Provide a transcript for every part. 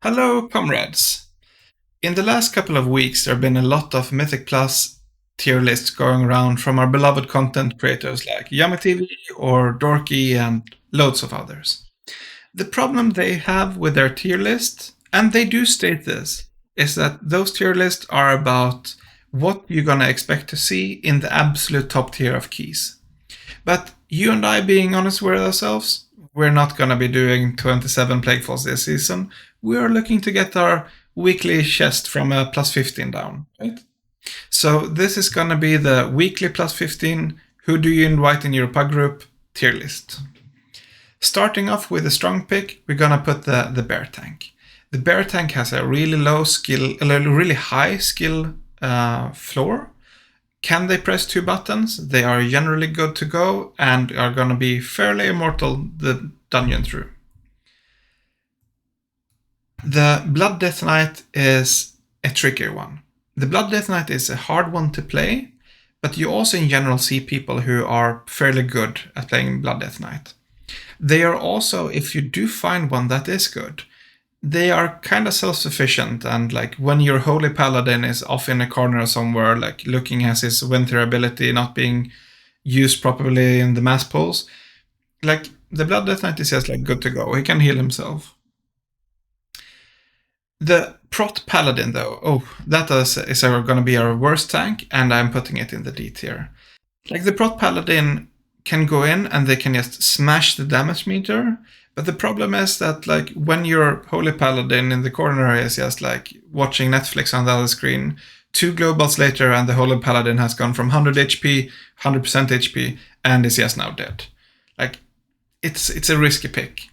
Hello, comrades. In the last couple of weeks, there have been a lot of Mythic Plus tier lists going around from our beloved content creators like YummyTV or Dorky and loads of others. The problem they have with their tier list, and they do state this, is that those tier lists are about what you're gonna expect to see in the absolute top tier of keys. But you and I, being honest with ourselves, we're not going to be doing 27 Plaguefalls this season. We are looking to get our weekly chest from a plus 15 down, right? So this is going to be the weekly plus 15 who do you invite in your PUG group tier list. Starting off with a strong pick, we're going to put the bear tank. The bear tank has a really low skill, a really high skill floor. Can they press 2 buttons? They are generally good to go and are going to be fairly immortal the dungeon through. The Blood Death Knight is a trickier one. The Blood Death Knight is a hard one to play, but you also in general see people who are fairly good at playing Blood Death Knight. They are also, if you do find one that is good, they are kind of self-sufficient, and like when your holy paladin is off in a corner somewhere, like looking at his winter ability not being used properly in the mass pulls, like the Blood Death Knight is just like good to go. He can heal himself. The Prot Paladin though, that is going to be our worst tank, and I'm putting it in the D tier. Like the Prot Paladin can go in and they can just smash the damage meter. But the problem is that like when your holy paladin in the corner is just like watching Netflix on the other screen, 2 globals later and the holy paladin has gone from 100 HP, 100% HP, and is just now dead. Like it's a risky pick.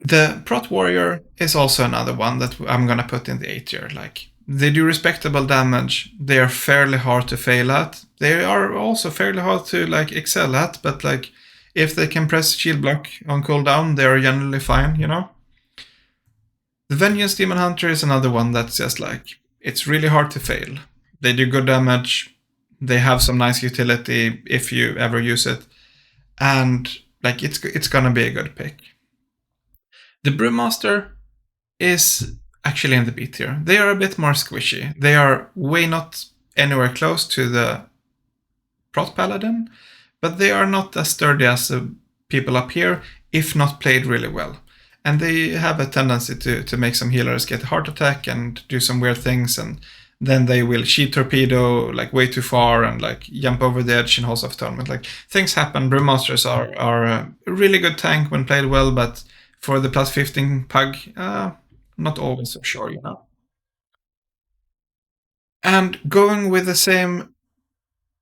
The Prot Warrior is also another one that I'm gonna put in the A tier. Like they do respectable damage. They are fairly hard to fail at. They are also fairly hard to like excel at, but like if they can press shield block on cooldown, they are generally fine, you know? The Vengeance Demon Hunter is another one that's just like, it's really hard to fail. They do good damage, they have some nice utility if you ever use it, and like it's gonna be a good pick. The Brewmaster is actually in the B tier. They are a bit more squishy. They are way not anywhere close to the Prot Paladin, but they are not as sturdy as the people up here, if not played really well. And they have a tendency to make some healers get a heart attack and do some weird things, and then they will sheet torpedo like way too far and like jump over the edge in Halls of Atonement. Like things happen. Brewmasters are a really good tank when played well, but for the plus 15 PUG, not always so sure, you know. And going with the same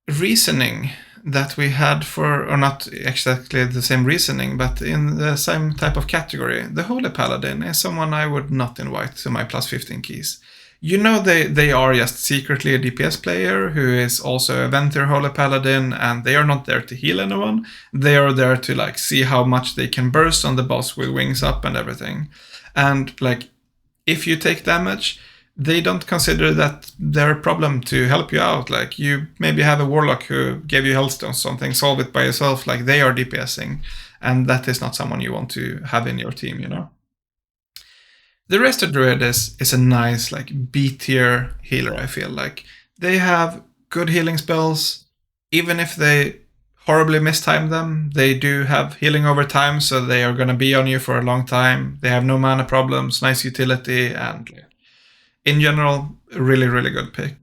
reasoning that we had for, or not exactly the same reasoning, but in the same type of category, the Holy Paladin is someone I would not invite to my plus 15 keys. You know, they are just secretly a DPS player who is also a Ventir Holy Paladin, and they are not there to heal anyone. They are there to like see how much they can burst on the boss with wings up and everything. And like, if you take damage, they don't consider that their problem to help you out. Like you maybe have a warlock who gave you healthstones, something, solve it by yourself. Like they are DPSing, and that is not someone you want to have in your team, you know. The Resto Druid is a nice like B tier healer. I feel like they have good healing spells, even if they horribly mistime them. They do have healing over time, so they are gonna be on you for a long time. They have no mana problems, nice utility, and in general, a really, really good pick.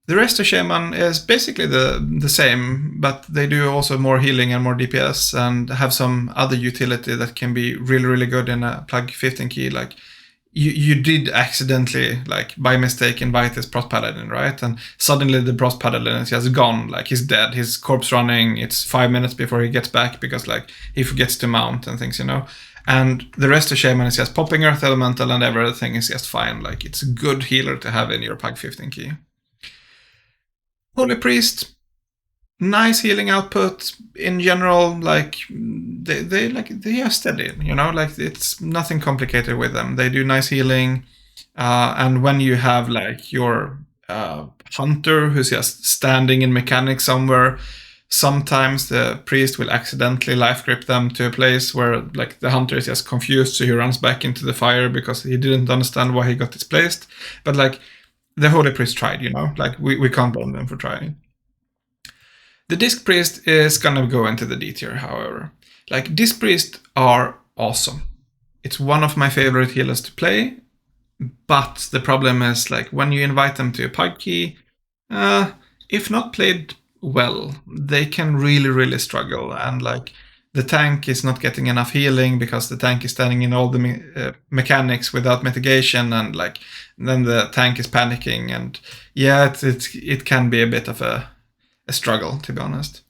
The Resto Shaman is basically the same, but they do also more healing and more DPS and have some other utility that can be really, really good in a plug 15 key. Like you did accidentally, like by mistake, invite this Prot Paladin, right? And suddenly the Prot Paladin is just gone, like he's dead, his corpse running, it's 5 minutes before he gets back because like he forgets to mount and things, you know? And the Resto Shaman is just popping Earth Elemental and everything is just fine. Like it's a good healer to have in your PUG 15 key. Holy Priest, nice healing output in general. Like they are steady, you know. Like it's nothing complicated with them. They do nice healing, and when you have like your hunter who's just standing in mechanic somewhere, Sometimes the priest will accidentally life grip them to a place where like the hunter is just confused, so he runs back into the fire because he didn't understand why he got displaced. But like the holy priest tried, like we can't blame them for trying. The disc priest is gonna go into the D tier, however. Like disc priests are awesome. It's one of my favorite healers to play, but the problem is like when you invite them to a PUG key, if not played well, they can really struggle, and like the tank is not getting enough healing because the tank is standing in all the mechanics without mitigation, and like then the tank is panicking, and yeah, it can be a bit of a struggle, to be honest.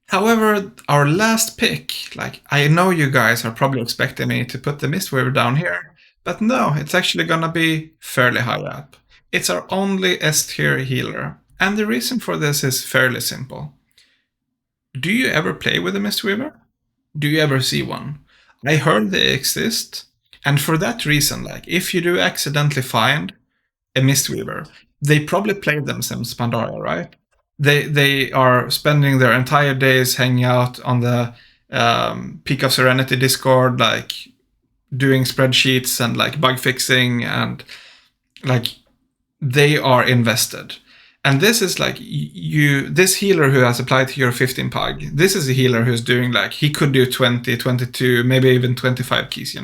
However, our last pick, like I know you guys are probably expecting me to put the Mistweaver down here, but no, it's actually gonna be fairly high up. It's our only S tier healer, and the reason for this is fairly simple. Do you ever play with a Mistweaver? Do you ever see one? I heard they exist, and for that reason, like if you do accidentally find a Mistweaver, they probably played them since Pandora, right? They are spending their entire days hanging out on the Peak of Serenity Discord, like doing spreadsheets and like bug fixing, and like they are invested. And this is like this healer who has applied to your 15 PUG, this is a healer who's doing like, he could do 20, 22, maybe even 25 keys,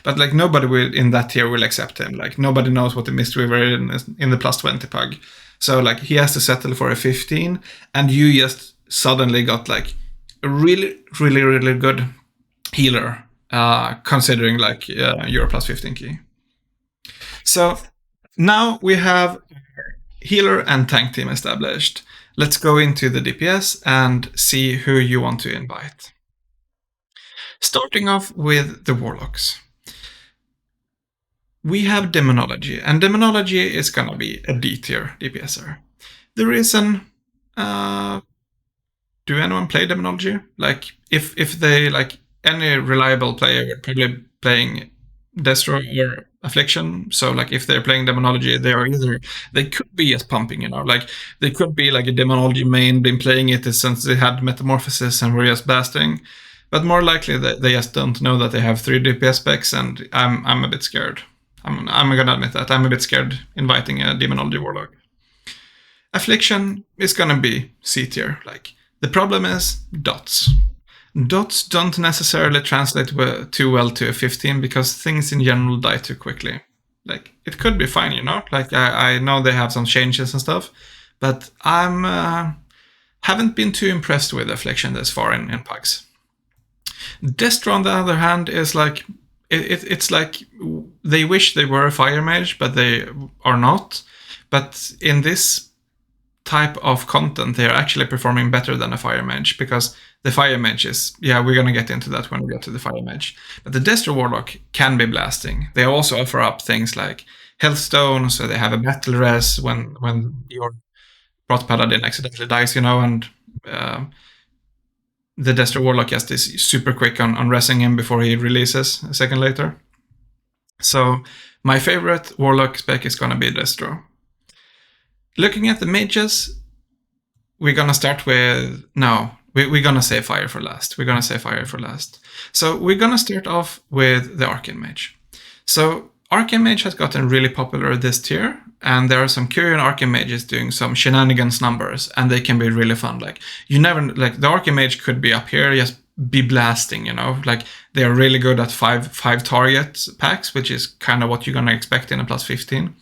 But like nobody in that tier will accept him. Like nobody knows what the Mistweaver is in the plus 20 PUG. So like he has to settle for a 15, and you just suddenly got like a really good healer, considering like your plus 15 key. So now we have healer and tank team established. Let's go into the DPS and see who you want to invite. Starting off with the warlocks. We have Demonology, and Demonology is gonna be a D tier DPSer. The reason, do anyone play Demonology? Like, if they, like, any reliable player would probably playing Destro or Affliction. So, like, if they're playing Demonology, they could be just pumping, like, they could be like a Demonology main, been playing it since they had Metamorphosis and were just blasting. But more likely, they just don't know that they have 3 DPS specs, and I'm a bit scared. I'm gonna admit that. I'm a bit scared inviting a Demonology Warlock. Affliction is gonna be C tier. Like, the problem is dots. Dots don't necessarily translate too well to a 15 because things in general die too quickly. Like, it could be fine, Like, I know they have some changes and stuff, but haven't been too impressed with Affliction this far in PUGs. Destro, on the other hand, is like, it's like they wish they were a fire mage, but they are not. But in this type of content, they are actually performing better than a fire mage, because the fire mage is, we're gonna get into that when we get to the fire mage. But the Destro Warlock can be blasting. They also offer up things like Healthstone, so they have a battle res when your Proth Paladin accidentally dies, and the Destro Warlock just is super quick on resing him before he releases a second later. So my favorite Warlock spec is gonna be Destro. Looking at the mages, we're gonna start with... No, we're gonna save fire for last. So we're gonna start off with the Arcane Mage. So Arcane Mage has gotten really popular this tier, and there are some Kyrian Arcane Mages doing some shenanigans numbers, and they can be really fun. Like, you never... Like, the Arcane Mage could be up here, just be blasting, Like, they are really good at 5 target packs, which is kind of what you're gonna expect in a plus 15.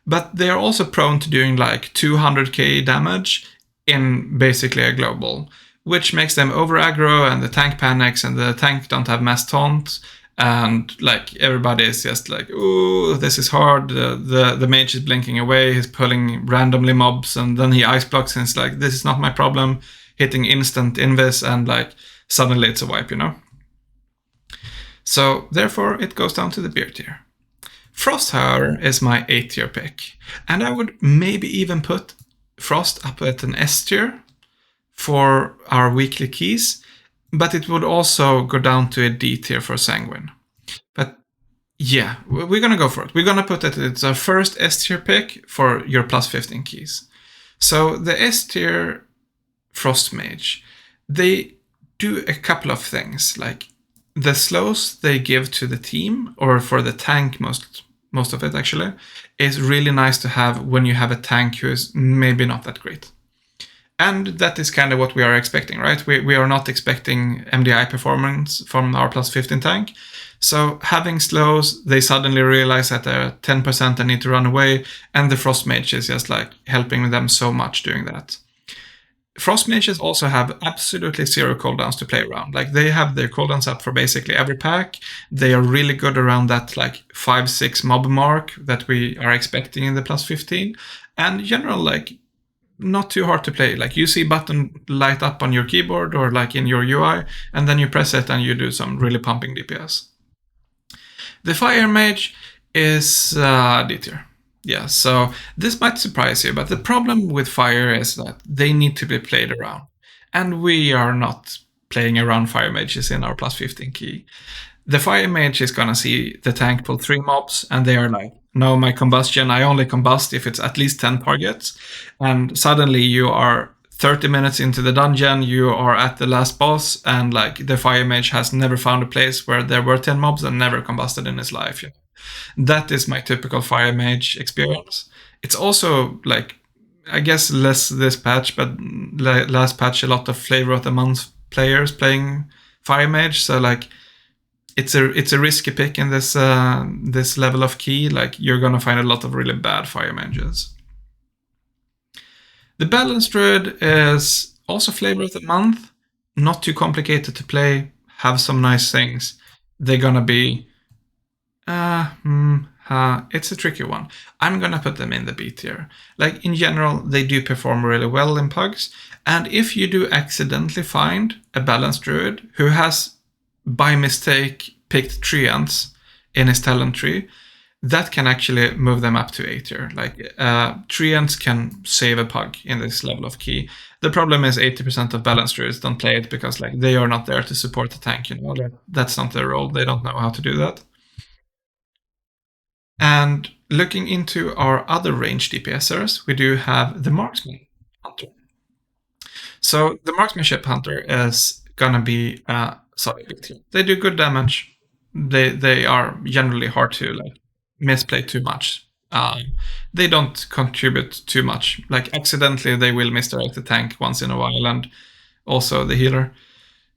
But they are also prone to doing like 200k damage in basically a global, which makes them over aggro, and the tank panics, and the tank don't have mass taunt, and like everybody is just like, ooh, this is hard. The mage is blinking away, he's pulling randomly mobs, and then he ice blocks, and it's like, this is not my problem, hitting instant invis, and like suddenly it's a wipe, So therefore it goes down to the beer tier. Frost, however, is my A tier pick, and I would maybe even put Frost up at an S tier for our weekly keys, but it would also go down to a D tier for Sanguine. But yeah, we're gonna go for it. We're gonna put it, it's our first S tier pick for your plus 15 keys. So the S tier Frost Mage, they do a couple of things. Like the slows they give to the team, or for the tank, most of it actually, is really nice to have when you have a tank who is maybe not that great. And that is kind of what we are expecting, right? We are not expecting MDI performance from our plus 15 tank. So having slows, they suddenly realize that they're 10% and need to run away, and the Frost Mage is just like helping them so much doing that. Frost Mages also have absolutely zero cooldowns to play around. Like they have their cooldowns up for basically every pack. They are really good around that like 5-6 mob mark that we are expecting in the plus 15. And in general, like not too hard to play. Like you see button light up on your keyboard or like in your UI, and then you press it and you do some really pumping DPS. The Fire Mage is D tier. Yeah, so this might surprise you, but the problem with Fire is that they need to be played around. And we are not playing around Fire Mages in our plus 15 key. The Fire Mage is gonna see the tank pull 3 mobs, and they are like, no, my combustion, I only combust if it's at least 10 targets. And suddenly you are 30 minutes into the dungeon, you are at the last boss, and like the Fire Mage has never found a place where there were 10 mobs and never combusted in his life. You know? That is my typical Fire Mage experience. It's also like, I guess less this patch, but last patch a lot of flavor of the month players playing Fire Mage. So like, it's a risky pick in this this level of key. Like you're gonna find a lot of really bad Fire Mages. The Balance Druid is also flavor of the month. Not too complicated to play. Have some nice things. They're gonna be it's a tricky one. I'm gonna put them in the B tier. Like in general, they do perform really well in PUGs. And if you do accidentally find a Balanced Druid who has by mistake picked Treants in his talent tree, that can actually move them up to A tier. Like Treants can save a PUG in this level of key. The problem is 80% of Balanced Druids don't play it because like they are not there to support the tank, you know. Like, that's not their role. They don't know how to do that. And looking into our other range DPSers, we do have the Marksman Hunter. So the Marksmanship Hunter is gonna be solid big tier. They do good damage. They are generally hard to like misplay too much. They don't contribute too much. Like accidentally, they will misdirect the tank once in a while, and also the healer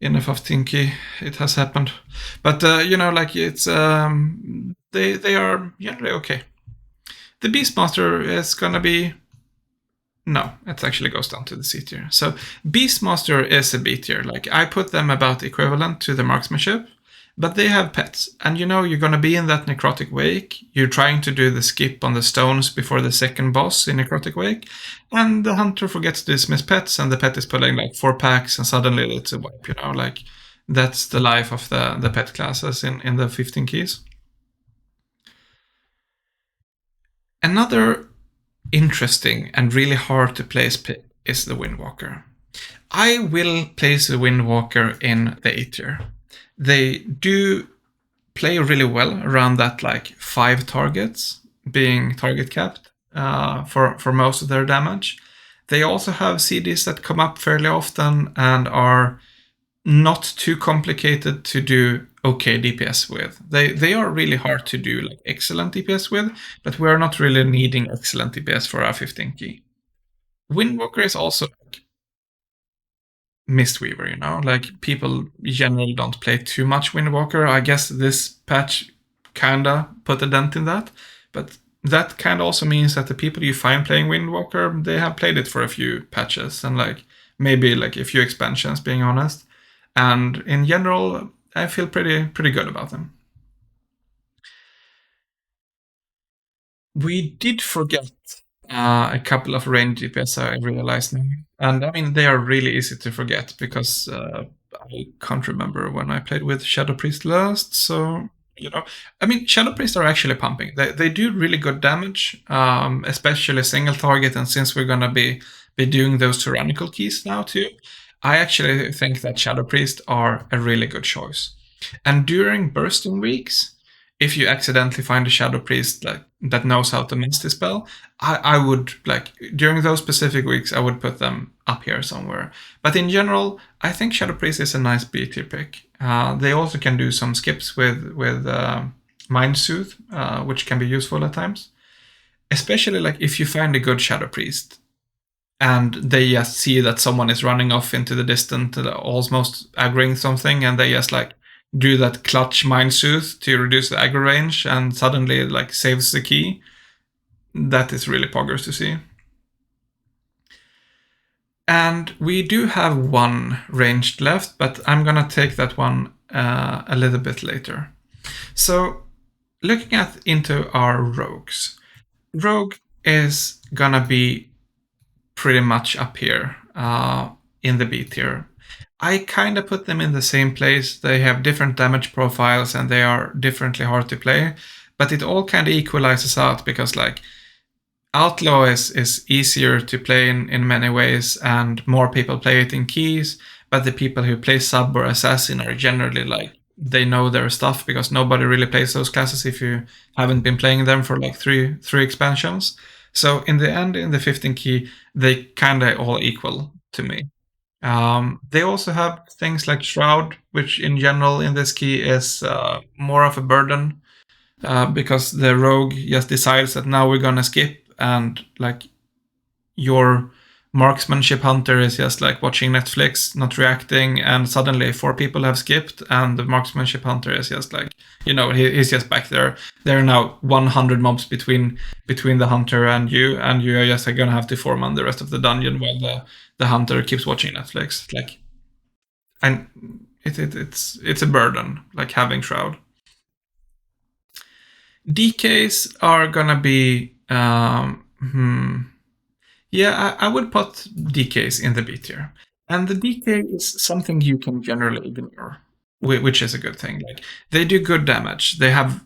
in a 15 key. It has happened, but you know, like it's they are generally okay. The Beastmaster is gonna be. No, it actually goes down to the C tier. So Beastmaster is a B tier. Like I put them about equivalent to the Marksmanship, but they have pets. And you know, you're going to be in that Necrotic Wake. You're trying to do the skip on the stones before the second boss in Necrotic Wake. And the Hunter forgets to dismiss pets, and the pet is pulling like 4 packs, and suddenly it's a wipe, you know? Like that's the life of the pet classes in the 15 keys. Another interesting and really hard to place pick is the Windwalker. I will place the Windwalker in the A tier. They do play really well around that like 5 targets being target capped for most of their damage. They also have CDs that come up fairly often and are not too complicated to do okay DPS with. They are really hard to do like excellent DPS with, but we are not really needing excellent DPS for our 15 key. Windwalker is also like Mistweaver, you know? Like people generally don't play too much Windwalker. I guess this patch kinda put a dent in that, but that kind of also means that the people you find playing Windwalker, they have played it for a few patches and like maybe like a few expansions, being honest. And in general, I feel pretty good about them. We did forget a couple of range DPS, I realized now. And I mean, they are really easy to forget because I can't remember when I played with Shadow Priest last. So, you know, I mean, Shadow Priest are actually pumping. They do really good damage, especially single target. And since we're going to be doing those tyrannical keys now too, I actually think that Shadow Priest are a really good choice. And during bursting weeks, if you accidentally find a Shadow Priest like that knows how to mess this spell, I would like during those specific weeks I would put them up here somewhere. But in general, I think Shadow Priest is a nice B tier pick. They also can do some skips with Mind Soothe, which can be useful at times. Especially like if you find a good Shadow Priest and they just see that someone is running off into the distance, almost aggroing something, and they just like do that clutch Mind Soothe to reduce the aggro range, and suddenly like saves the key. That is really poggers to see. And we do have one ranged left, but I'm gonna take that one a little bit later. So looking into our rogues, rogue is gonna be pretty much up here in the B tier. I kind of put them in the same place. They have different damage profiles and they are differently hard to play, but it all kind of equalizes out because like Outlaw is easier to play in many ways and more people play it in keys, but the people who play Sub or Assassin are generally like, they know their stuff because nobody really plays those classes if you haven't been playing them for like three expansions. So in the end, in the 15 key, they kind of all equal to me. They also have things like Shroud, which in general in this key is more of a burden because the rogue just decides that now we're gonna skip, and like your marksmanship hunter is just like watching Netflix, not reacting, and suddenly 4 people have skipped, and the marksmanship hunter is just like, he's just back there. There are now 100 mobs between the hunter and you are just like, gonna have to form on the rest of the dungeon while the hunter keeps watching Netflix. Like, and it's a burden, like having Shroud. DKs are gonna be yeah, I would put DKs in the B tier. And the DK is something you can generally ignore, which is a good thing. Like, they do good damage. They have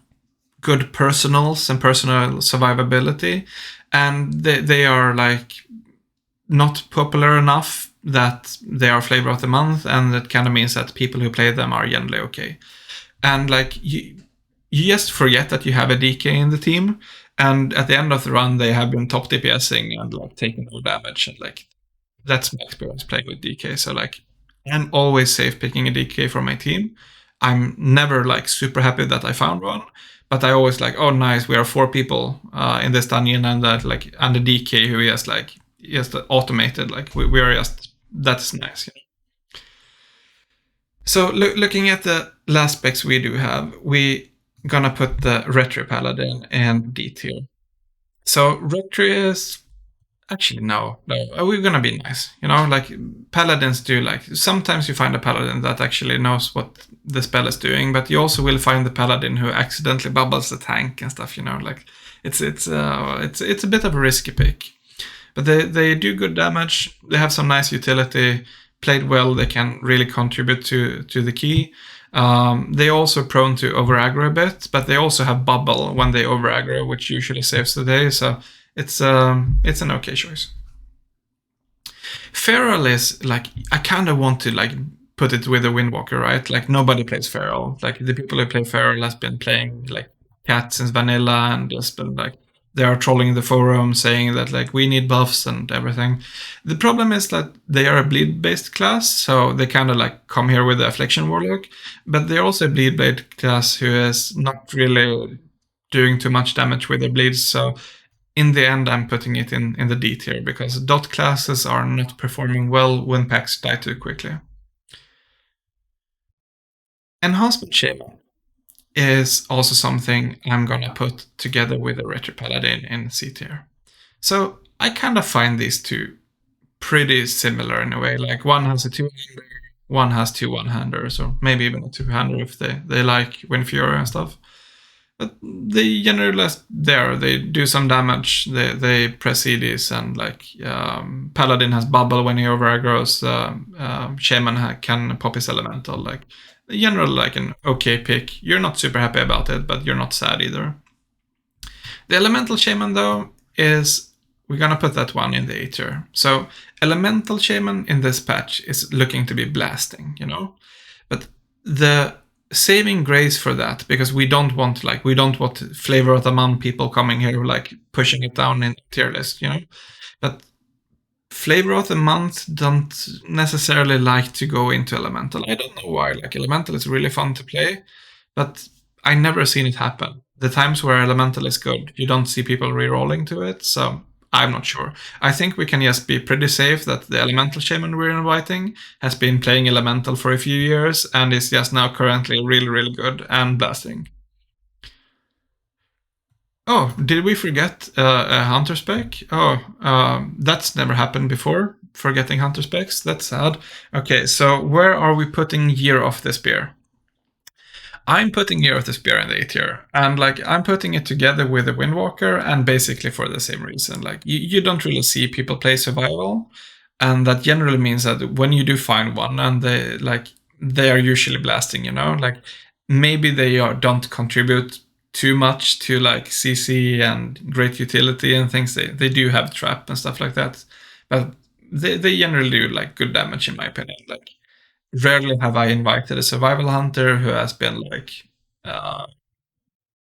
good personals and personal survivability, and they are like not popular enough that they are flavor of the month, and that kind of means that people who play them are generally okay. And like you just forget that you have a DK in the team, and at the end of the run they have been top DPSing and like taking no damage, and like that's my experience playing with DK. So like I'm always safe picking a DK for my team. I'm never like super happy that I found one, but I always like, oh nice, we are 4 people in this dungeon, and that like and the DK who is like just automated, like we are just, that's nice. So looking at the last specs we do have, we gonna put the Retri Paladin and D tier. So Retri is actually no, we're gonna be nice. Like Paladins do, like sometimes you find a Paladin that actually knows what the spell is doing, but you also will find the Paladin who accidentally bubbles the tank and stuff. Like it's a bit of a risky pick, but they do good damage. They have some nice utility. Played well, they can really contribute to the key. They also prone to over aggro a bit, but they also have bubble when they over aggro, which usually saves the day. So it's an okay choice. Feral is like, I kind of want to like put it with a Windwalker, right? Like nobody plays Feral. Like the people who play Feral has been playing like Cat since vanilla, and just been like, they are trolling the forum saying that like we need buffs and everything. The problem is that they are a bleed based class, so they kind of like come here with the Affliction Warlock, but they're also a bleed based class who is not really doing too much damage with their bleeds. So in the end, I'm putting it in the D tier because dot classes are not performing well when packs die too quickly. Enhancement Shaman is also something I'm gonna put together with a Retro Paladin in C tier. So I kind of find these two pretty similar in a way. Like one has a 2-hander, one has 2 1-handers, or maybe even a 2-hander if they like Wind Fury and stuff. But they generally there, they do some damage, they press EDs, and like Paladin has bubble when he over aggroes, Shaman can pop his elemental. Like generally like an okay pick. You're not super happy about it, but you're not sad either. The Elemental Shaman though is, we're gonna put that one in the A tier. So Elemental Shaman in this patch is looking to be blasting, but the saving grace for that, because we don't want flavor of the month people coming here like pushing it down in tier list, But flavor of the month don't necessarily like to go into elemental. I don't know why. Like elemental is really fun to play, but I never seen it happen. The times where elemental is good, you don't see people re-rolling to it, so I'm not sure. I think we can just be pretty safe that the elemental shaman we're inviting has been playing elemental for a few years and is just now currently really, really good and blasting. Oh, did we forget a hunter spec? Oh, that's never happened before. Forgetting hunter specs. That's sad. Okay, so where are we putting Year of the Spear? I'm putting Year of the Spear in the A tier, and like I'm putting it together with the Windwalker, and basically for the same reason. Like you don't really see people play survival, and that generally means that when you do find one, and they are usually blasting, like maybe don't contribute too much to like CC and great utility and things. They do have trap and stuff like that, but they generally do like good damage in my opinion. Like rarely have I invited a survival hunter who has been like uh,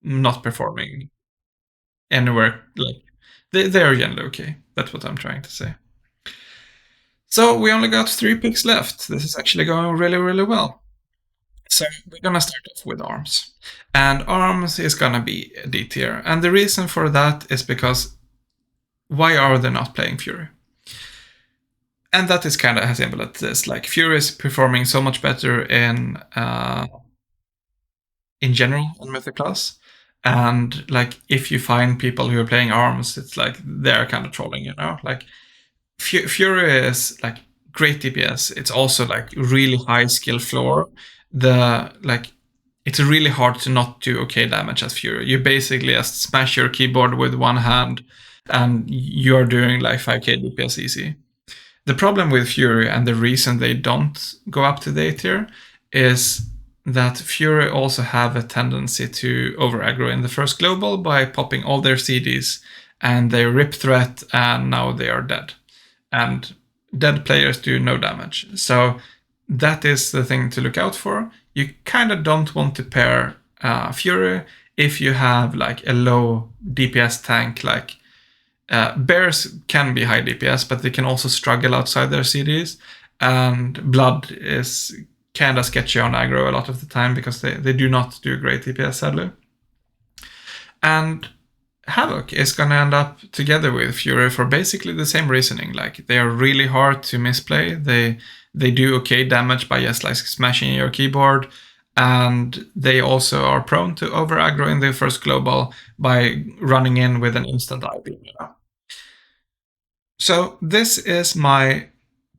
not performing anywhere. Like they are generally okay. That's what I'm trying to say. So we only got 3 picks left. This is actually going really, really well. So we're gonna start off with arms. And arms is gonna be a D tier. And the reason for that is because why are they not playing Fury? And that is kind of as simple as this. Like Fury is performing so much better in general on Mythic Plus. And like if you find people who are playing arms, it's like they're kind of trolling, Like Fury is like great DPS. It's also like really high skill floor. It's really hard to not do okay damage as Fury. You basically just smash your keyboard with one hand, and you're doing like 5k DPS easy. The problem with Fury, and the reason they don't go up to the A tier, is that Fury also have a tendency to over aggro in the first global by popping all their CDs, and they rip threat, and now they are dead. And dead players do no damage. So that is the thing to look out for. You kind of don't want to pair Fury if you have like a low DPS tank. Like bears can be high DPS, but they can also struggle outside their CDs. And blood is kind of sketchy on aggro a lot of the time because they do not do great DPS, sadly. And Havoc is going to end up together with Fury for basically the same reasoning. Like they are really hard to misplay. They do okay damage by just like smashing your keyboard, and they also are prone to over aggro in the first global by running in with an instant eye beam. So this is my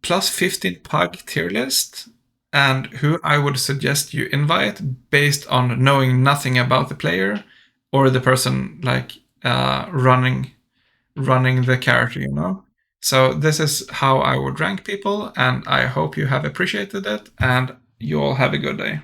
plus 15 PUG tier list, and who I would suggest you invite based on knowing nothing about the player or the person like running the character, So this is how I would rank people, and I hope you have appreciated it, and you all have a good day.